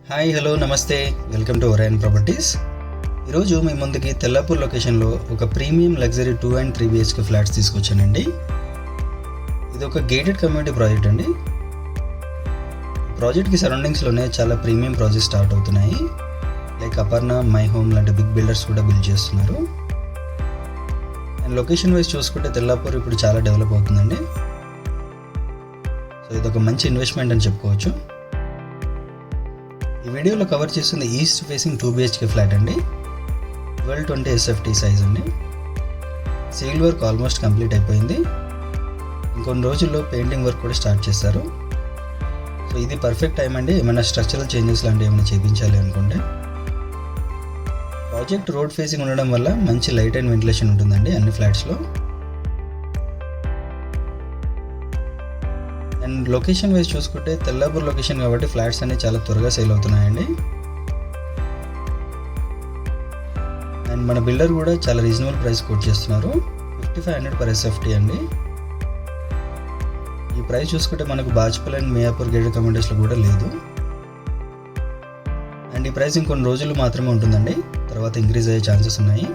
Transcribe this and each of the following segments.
Hi hello నమస్తే, welcome to Orion properties. ఈరోజు మీ ముందుకి తెల్లాపూర్ లొకేషన్లో ఒక premium luxury 2 and 3 BHK flats తీసుకొచ్చానండి. ఇది ఒక గేటెడ్ కమ్యూనిటీ ప్రాజెక్ట్ అండి. ప్రాజెక్ట్కి సరౌండింగ్స్లోనే చాలా ప్రీమియం ప్రాజెక్ట్స్ స్టార్ట్ అవుతున్నాయి. లైక్ అపర్ణ, మై హోమ్ లాంటి బిగ్ బిల్డర్స్ కూడా బిల్డ్ చేస్తున్నారు. అండ్ లొకేషన్ వైజ్ చూసుకుంటే తెల్లాపూర్ ఇప్పుడు చాలా డెవలప్ అవుతుందండి. సో ఇది ఒక మంచి ఇన్వెస్ట్మెంట్ అని చెప్పుకోవచ్చు. ఈ వీడియోలో కవర్ చేస్తుంది ఈస్ట్ ఫేసింగ్ 2 BHK ఫ్లాట్ అండి. 1220 SFT సైజ్ అండి. సివిల్ వర్క్ ఆల్మోస్ట్ కంప్లీట్ అయిపోయింది. ఇంకొన్ని రోజుల్లో పెయింటింగ్ వర్క్ కూడా స్టార్ట్ చేస్తారు. సో ఇది పర్ఫెక్ట్ టైం అండి ఏమైనా స్ట్రక్చరల్ చేంజెస్ లాంటివి ఏమైనా చేయించాలి అనుకుంటే. ప్రాజెక్ట్ రోడ్ ఫేసింగ్ ఉండడం వల్ల మంచి లైట్ అండ్ వెంటిలేషన్ ఉంటుందండి అన్ని ఫ్లాట్స్లో. అండ్ లొకేషన్ వైజ్ చూసుకుంటే తెల్లాపూర్ లొకేషన్ కాబట్టి ఫ్లాట్స్ అన్ని చాలా త్వరగా సేల్ అవుతున్నాయండి. అండ్ మన బిల్డర్ కూడా చాలా రీజనబుల్ ప్రైస్ కోట్ చేస్తున్నారు. 5500 per SFT అండి. ఈ ప్రైస్ చూసుకుంటే మనకు బాజ్పల్ అండ్ మియాపూర్ గేటెడ్ కమ్యూనిటీస్లో కూడా లేదు. అండ్ ఈ ప్రైస్ ఇంకొన్ని రోజులు మాత్రమే ఉంటుందండి, తర్వాత ఇంక్రీజ్ అయ్యే ఛాన్సెస్ ఉన్నాయి.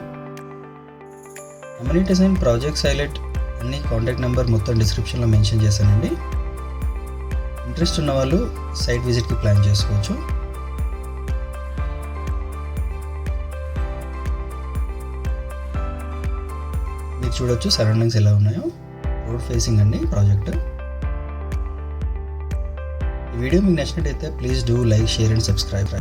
అమ్యూనిటీస్ అండ్ ప్రాజెక్ట్స్ హైలైట్ అన్ని కాంటాక్ట్ నెంబర్ మొత్తం డిస్క్రిప్షన్లో మెన్షన్ చేశానండి. ఇంట్రెస్ట్ ఉన్న వాళ్ళు సైట్ విజిట్కి ప్లాన్ చేసుకోవచ్చు. మీరు చూడొచ్చు సరౌండింగ్స్ ఎలా ఉన్నాయో. రోడ్ ఫేసింగ్ అండి ప్రాజెక్ట్. ఈ వీడియో మీకు నచ్చినట్టయితే please do like, share and subscribe.